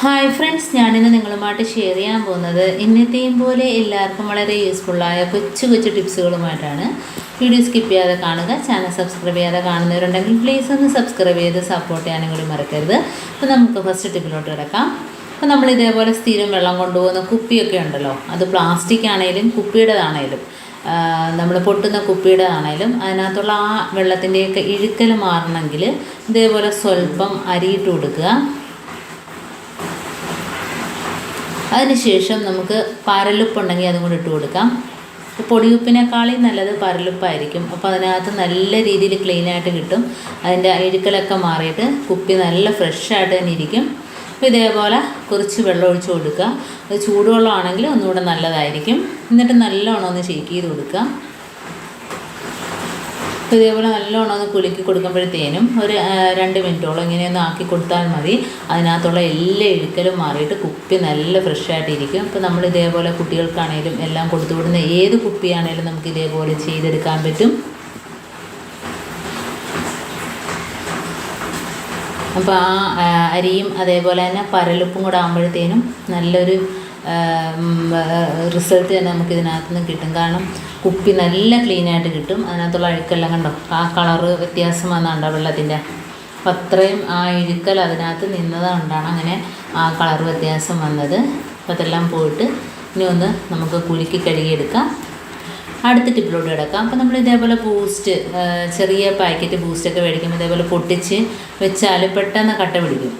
Hi friends, ഞാനിന്ന് നിങ്ങളുമായിട്ട് share ചെയ്യാൻ പോകുന്നത് ഇന്നത്തെയും പോലെ എല്ലാവർക്കും വളരെ യൂസ്ഫുള്ളായ കൊച്ചു കൊച്ചു ടിപ്സുകളുമായിട്ടാണ്. വീഡിയോ സ്കിപ്പ് ചെയ്യാതെ കാണുക. ചാനൽ സബ്സ്ക്രൈബ് ചെയ്യാതെ കാണുന്നവരുണ്ടെങ്കിൽ പ്ലീസ് ഒന്ന് സബ്സ്ക്രൈബ് ചെയ്ത് സപ്പോർട്ട് ചെയ്യാനും കൂടി മറക്കരുത്. അപ്പോൾ നമുക്ക് ഫസ്റ്റ് ടിപ്പിലോട്ട് കിടക്കാം. അപ്പോൾ നമ്മൾ ഇതേപോലെ സ്ഥിരം വെള്ളം കൊണ്ടുപോകുന്ന കുപ്പിയൊക്കെ ഉണ്ടല്ലോ, അത് പ്ലാസ്റ്റിക് ആണെങ്കിലും കുപ്പിയുടേതാണേലും നമ്മൾ പൊട്ടുന്ന കുപ്പിയുടേതാണേലും അതിനകത്തുള്ള ആ വെള്ളത്തിൻ്റെയൊക്കെ ഇഴുക്കൽ മാറണമെങ്കിൽ ഇതേപോലെ സ്വല്പം അരിയിട്ട് കൊടുക്കുക. അതിനുശേഷം നമുക്ക് പരലുപ്പുണ്ടെങ്കിൽ അതും കൂടി ഇട്ട് കൊടുക്കാം. പൊടിയുപ്പിനേക്കാളും നല്ലത് പരലുപ്പായിരിക്കും. അപ്പോൾ അതിനകത്ത് നല്ല രീതിയിൽ ക്ലീനായിട്ട് കിട്ടും. അതിൻ്റെ ഇഴുക്കലൊക്കെ മാറിയിട്ട് കുപ്പി നല്ല ഫ്രഷായിട്ട് തന്നെ ഇരിക്കും. അപ്പോൾ ഇതേപോലെ കുറച്ച് വെള്ളം ഒഴിച്ച് കൊടുക്കുക. അത് ചൂടുവെള്ളമാണെങ്കിൽ ഒന്നുകൂടെ നല്ലതായിരിക്കും. എന്നിട്ട് നല്ലോണം ഒന്ന് ഷേക്ക് ചെയ്ത് കൊടുക്കുക. അപ്പോൾ ഇതേപോലെ നല്ലോണം ഒന്ന് കുലുക്കി കൊടുക്കുമ്പോഴത്തേനും ഒരു 2 മിനിറ്റോളം ഇങ്ങനെയൊന്ന് ആക്കി കൊടുത്താൽ മതി. അതിനകത്തുള്ള എല്ലാ ഇഴുക്കലും മാറിയിട്ട് കുപ്പി നല്ല ഫ്രഷായിട്ടിരിക്കും. അപ്പോൾ നമ്മൾ ഇതേപോലെ കുട്ടികൾക്കാണേലും എല്ലാം കൊടുത്തു വിടുന്ന ഏത് കുപ്പിയാണേലും നമുക്ക് ഇതേപോലെ ചെയ്തെടുക്കാൻ പറ്റും. അപ്പോൾ ആ അരിയും അതേപോലെ തന്നെ പരലുപ്പും കൂടെ ആകുമ്പോഴത്തേനും നല്ലൊരു റിസൾട്ട് തന്നെ നമുക്ക് ഇതിനകത്ത് നിന്ന് കിട്ടും. കാരണം കുപ്പി നല്ല ക്ലീനായിട്ട് കിട്ടും. അതിനകത്തുള്ള അഴുക്കെല്ലാം കണ്ടോ, ആ കളറ് വ്യത്യാസം വന്നുണ്ടോ വെള്ളത്തിൻ്റെ. അപ്പം അത്രയും ആ ഇഴുക്കൽ അതിനകത്ത് നിന്നത് കൊണ്ടാണ് അങ്ങനെ ആ കളർ വ്യത്യാസം വന്നത്. അപ്പം അതെല്ലാം പോയിട്ട് ഇനി ഒന്ന് നമുക്ക് കുലുക്കി കഴുകിയെടുക്കാം. അടുത്ത ടിപ്പിലോട്ട് കിടക്കാം. അപ്പോൾ നമ്മൾ ഇതേപോലെ ബൂസ്റ്റ്, ചെറിയ പാക്കറ്റ് ബൂസ്റ്റൊക്കെ മേടിക്കുമ്പോൾ ഇതേപോലെ പൊട്ടിച്ച് വെച്ചാൽ പെട്ടെന്ന് കട്ട പിടിക്കും.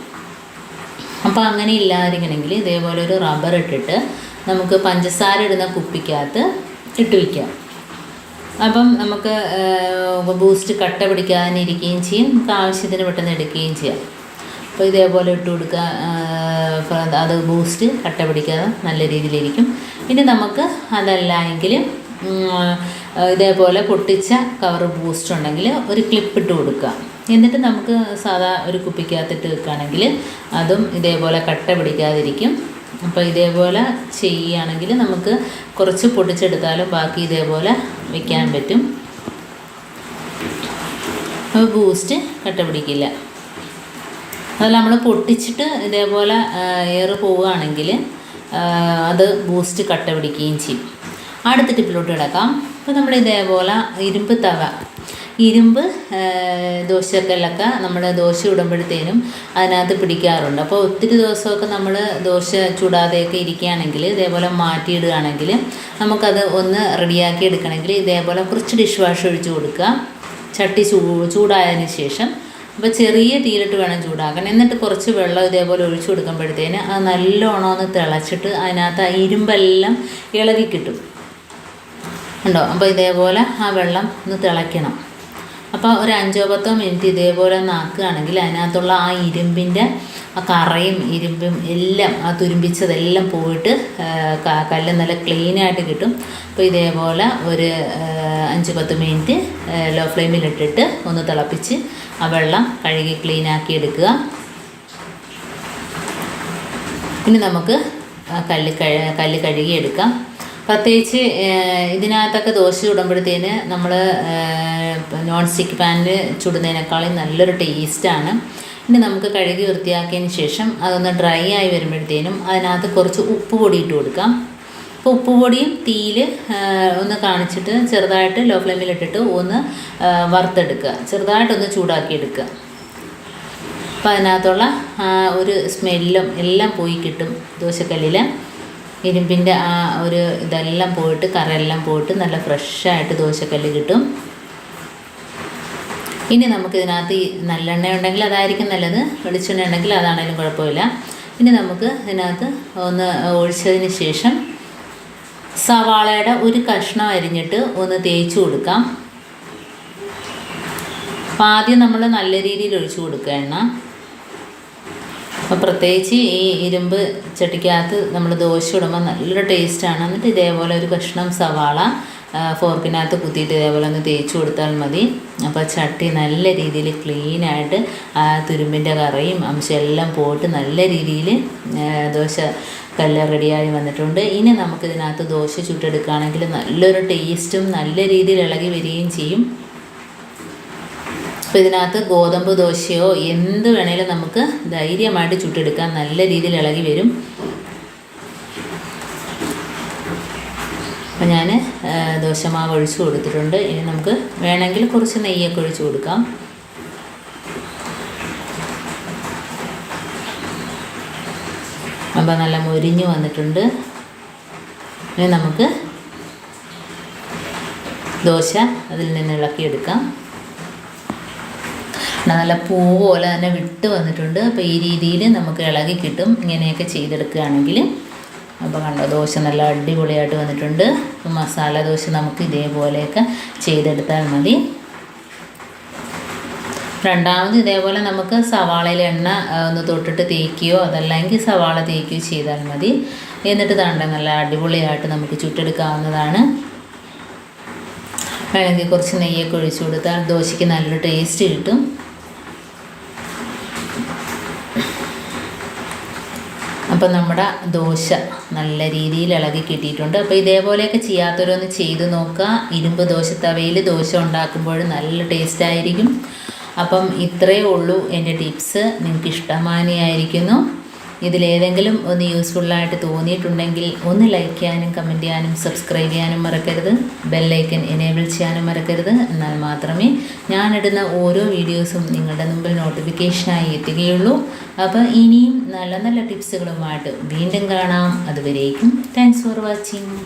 അപ്പോൾ അങ്ങനെ ഇല്ലാതിരിക്കണമെങ്കിൽ ഇതേപോലെ ഒരു റബ്ബർ ഇട്ടിട്ട് നമുക്ക് പഞ്ചസാര ഇടുന്ന കുപ്പിക്കകത്ത് ഇട്ട് വയ്ക്കാം. അപ്പം നമുക്ക് ബൂസ്റ്റ് കട്ട പിടിക്കാതെ ഇരിക്കുകയും ചെയ്യും, നമുക്ക് ആവശ്യത്തിന് പെട്ടെന്ന് എടുക്കുകയും ചെയ്യാം. അപ്പോൾ ഇതേപോലെ ഇട്ട് കൊടുക്കുക. അത് ബൂസ്റ്റ് കട്ട പിടിക്കാതെ നല്ല രീതിയിലിരിക്കും. ഇനി നമുക്ക് അതല്ല എങ്കിൽ ഇതേപോലെ പൊട്ടിച്ച കവർ ബൂസ്റ്റ് ഉണ്ടെങ്കിൽ ഒരു ക്ലിപ്പ് ഇട്ട് കൊടുക്കുക. എന്നിട്ട് നമുക്ക് സാധാ ഒരു കുപ്പിക്കകത്തിട്ട് വെക്കുകയാണെങ്കിൽ അതും ഇതേപോലെ കട്ട പിടിക്കാതിരിക്കും. അപ്പോൾ ഇതേപോലെ ചെയ്യുകയാണെങ്കിൽ നമുക്ക് കുറച്ച് പൊടിച്ചെടുത്താലും ബാക്കി ഇതേപോലെ വയ്ക്കാൻ പറ്റും. അപ്പോൾ ബൂസ്റ്റ് കട്ട പിടിക്കില്ല. അതല്ല നമ്മൾ പൊട്ടിച്ചിട്ട് ഇതേപോലെ എയർ പോവുകയാണെങ്കിൽ അത് ബൂസ്റ്റ് കട്ട പിടിക്കുകയും ചെയ്യും. അടുത്ത ടിപ്പിലോട്ട് കിടക്കാം. അപ്പോൾ നമ്മൾ ഇതേപോലെ ഇരുമ്പ് ദോശക്കല്ലൊക്കെ നമ്മൾ ദോശ ഇടുമ്പോഴത്തേനും അതിനകത്ത് പിടിക്കാറുണ്ട്. അപ്പോൾ ഒത്തിരി ദിവസമൊക്കെ നമ്മൾ ദോശ ചൂടാതെയൊക്കെ ഇരിക്കുകയാണെങ്കിൽ ഇതേപോലെ മാറ്റിയിടുകയാണെങ്കിൽ നമുക്കത് ഒന്ന് റെഡിയാക്കി എടുക്കണമെങ്കിൽ ഇതേപോലെ കുറച്ച് ഡിഷ് വാഷ് ഒഴിച്ച് കൊടുക്കുക. ചട്ടി ചൂടായതിന് ശേഷം അപ്പോൾ ചെറിയ തീയിലിട്ട് വേണം ചൂടാക്കാൻ. എന്നിട്ട് കുറച്ച് വെള്ളം ഇതേപോലെ ഒഴിച്ചു കൊടുക്കുമ്പോഴത്തേന് അത് നല്ലോണം ഒന്ന് തിളച്ചിട്ട് അതിനകത്ത് ആ ഇരുമ്പെല്ലാം ഇളകി കിട്ടും ഉണ്ടോ. അപ്പോൾ ഇതേപോലെ ആ വെള്ളം ഒന്ന് തിളയ്ക്കണം. അപ്പോൾ ഒരു 5-10 മിനിറ്റ് ഇതേപോലെ ഒന്ന് ആക്കുകയാണെങ്കിൽ അതിനകത്തുള്ള ആ ഇരുമ്പിൻ്റെ ആ കറയും ഇരുമ്പും എല്ലാം ആ തുരുമ്പിച്ചതെല്ലാം പോയിട്ട് കല്ല് നല്ല ക്ലീനായിട്ട് കിട്ടും. അപ്പോൾ ഇതേപോലെ ഒരു 5-10 മിനിറ്റ് ലോ ഫ്ലെയിമിലിട്ടിട്ട് ഒന്ന് തിളപ്പിച്ച് ആ വെള്ളം കഴുകി ക്ലീനാക്കി എടുക്കുക. ഇനി നമുക്ക് കല്ല് കഴുകി എടുക്കാം. പ്രത്യേകിച്ച് ഇതിനകത്തൊക്കെ ദോശ ചുടുമ്പോഴത്തേന് നമ്മൾ നോൺ സ്റ്റിക്ക് പാനിൽ ചുടുന്നതിനേക്കാളും നല്ലൊരു ടേസ്റ്റാണ്. ഇനി നമുക്ക് കഴുകി വൃത്തിയാക്കിയതിന് ശേഷം അതൊന്ന് ഡ്രൈ ആയി വരുമ്പോഴത്തേനും അതിനകത്ത് കുറച്ച് ഉപ്പ് പൊടി ഇട്ട് കൊടുക്കാം. അപ്പോൾ ഉപ്പ് പൊടിയും തീയിൽ ഒന്ന് കാണിച്ചിട്ട് ചെറുതായിട്ട് ലോ ഫ്ലെയിമിലിട്ടിട്ട് ഒന്ന് വറുത്തെടുക്കുക, ചെറുതായിട്ടൊന്ന് ചൂടാക്കി എടുക്കുക. അപ്പോൾ അതിനകത്തുള്ള ഒരു സ്മെല്ലും എല്ലാം പോയി കിട്ടും. ദോശക്കല്ലിൽ ഇരുമ്പിൻ്റെ ആ ഒരു ഇതെല്ലാം പോയിട്ട് കറയെല്ലാം പോയിട്ട് നല്ല ഫ്രഷായിട്ട് ദോശക്കല്ല് കിട്ടും. ഇനി നമുക്കിതിനകത്ത് നല്ലെണ്ണ ഉണ്ടെങ്കിൽ അതായിരിക്കും നല്ലത്, വെളിച്ചെണ്ണ ഉണ്ടെങ്കിൽ അതാണേലും കുഴപ്പമില്ല. ഇനി നമുക്ക് ഇതിനകത്ത് ഒന്ന് ഒഴിച്ചതിന് ശേഷം സവാളയുടെ ഒരു കഷ്ണം അരിഞ്ഞിട്ട് ഒന്ന് തേച്ച് കൊടുക്കാം. അപ്പോൾ ആദ്യം നമ്മൾ നല്ല രീതിയിൽ ഒഴിച്ചു കൊടുക്കുക എണ്ണ. അപ്പോൾ പ്രത്യേകിച്ച് ഈ ഇരുമ്പ് ചട്ടിക്കകത്ത് നമ്മൾ ദോശ ഇടുമ്പോൾ നല്ലൊരു ടേസ്റ്റാണ്. എന്നിട്ട് ഇതേപോലെ ഒരു കഷ്ണം സവാള ഫോർക്കിനകത്ത് കുത്തിയിട്ട് ഇതേപോലെ ഒന്ന് തേച്ച് കൊടുത്താൽ മതി. അപ്പോൾ ചട്ടി നല്ല രീതിയിൽ ക്ലീനായിട്ട് ആ തുരുമ്പിൻ്റെ കറയും അംശം എല്ലാം പോയിട്ട് നല്ല രീതിയിൽ ദോശ കല്ല് റെഡിയായി വന്നിട്ടുണ്ട്. ഇനി നമുക്കിതിനകത്ത് ദോശ ചുട്ടെടുക്കുകയാണെങ്കിൽ നല്ലൊരു ടേസ്റ്റും നല്ല രീതിയിൽ ഇളകി വരികയും ചെയ്യും. അപ്പോൾ അപ്പോൾ ഇതിനകത്ത് ഗോതമ്പ് ദോശയോ എന്ത് വേണേലും നമുക്ക് ധൈര്യമായിട്ട് ചുട്ടെടുക്കാൻ, നല്ല രീതിയിൽ ഇളകി വരും. അപ്പോൾ ഞാൻ ദോശമാവ് ഒഴിച്ച് കൊടുത്തിട്ടുണ്ട്. ഇനി നമുക്ക് വേണമെങ്കിൽ കുറച്ച് നെയ്യൊക്കെ ഒഴിച്ച് കൊടുക്കാം. അപ്പോൾ നല്ല മൊരിഞ്ഞ് വന്നിട്ടുണ്ട്. ഇനി നമുക്ക് ദോശ അതിൽ നിന്ന് ഇളക്കിയെടുക്കാം. നല്ല പൂ പോലെ തന്നെ വിട്ട് വന്നിട്ടുണ്ട്. അപ്പോൾ ഈ രീതിയിൽ നമുക്ക് ഇളകി കിട്ടും ഇങ്ങനെയൊക്കെ ചെയ്തെടുക്കുകയാണെങ്കിൽ. അപ്പോൾ കണ്ടോ, ദോശ നല്ല അടിപൊളിയായിട്ട് വന്നിട്ടുണ്ട്. മസാല ദോശ നമുക്ക് ഇതേപോലെയൊക്കെ ചെയ്തെടുത്താൽ മതി. രണ്ടാമത് ഇതേപോലെ നമുക്ക് സവാളയിൽ എണ്ണ ഒന്ന് തൊട്ടിട്ട് തേക്കുകയോ അതല്ലെങ്കിൽ സവാള തേക്കുകയോ ചെയ്താൽ മതി. എന്നിട്ട് തണ്ട നല്ല അടിപൊളിയായിട്ട് നമുക്ക് ചുട്ടെടുക്കാവുന്നതാണ്. വേണമെങ്കിൽ കുറച്ച് നെയ്യൊക്കെ ഒഴിച്ചു കൊടുത്താൽ ദോശയ്ക്ക് നല്ലൊരു ടേസ്റ്റ് കിട്ടും. അപ്പോൾ നമ്മുടെ ദോശ നല്ല രീതിയിൽ ഇളകി കിട്ടിയിട്ടുണ്ട്. അപ്പോൾ ഇതേപോലെയൊക്കെ ചെയ്യാത്തവരൊന്ന് ചെയ്ത് നോക്കുക. ഇരുമ്പ് ദോശ തവയിൽ ദോശ ഉണ്ടാക്കുമ്പോൾ നല്ല ടേസ്റ്റായിരിക്കും. അപ്പം ഇത്രയേ ഉള്ളൂ എൻ്റെ ടിപ്സ്. നിങ്ങൾക്ക് ഇഷ്ടമാനിയായിരിക്കുന്നു. ഇതിലേതെങ്കിലും ഒന്ന് യൂസ്ഫുള്ളായിട്ട് തോന്നിയിട്ടുണ്ടെങ്കിൽ ഒന്ന് ലൈക്ക് ചെയ്യാനും കമൻറ്റ് ചെയ്യാനും സബ്സ്ക്രൈബ് ചെയ്യാനും മറക്കരുത്. ബെല്ലൈക്കൻ എനേബിൾ ചെയ്യാനും മറക്കരുത്. എന്നാൽ മാത്രമേ ഞാനിടുന്ന ഓരോ വീഡിയോസും നിങ്ങളുടെ മുമ്പിൽ നോട്ടിഫിക്കേഷനായി എത്തുകയുള്ളൂ. അപ്പോൾ ഇനിയും നല്ല നല്ല ടിപ്സുകളുമായിട്ട് വീണ്ടും കാണാം. അതുവരേക്കും താങ്ക്സ് ഫോർ വാച്ചിങ്.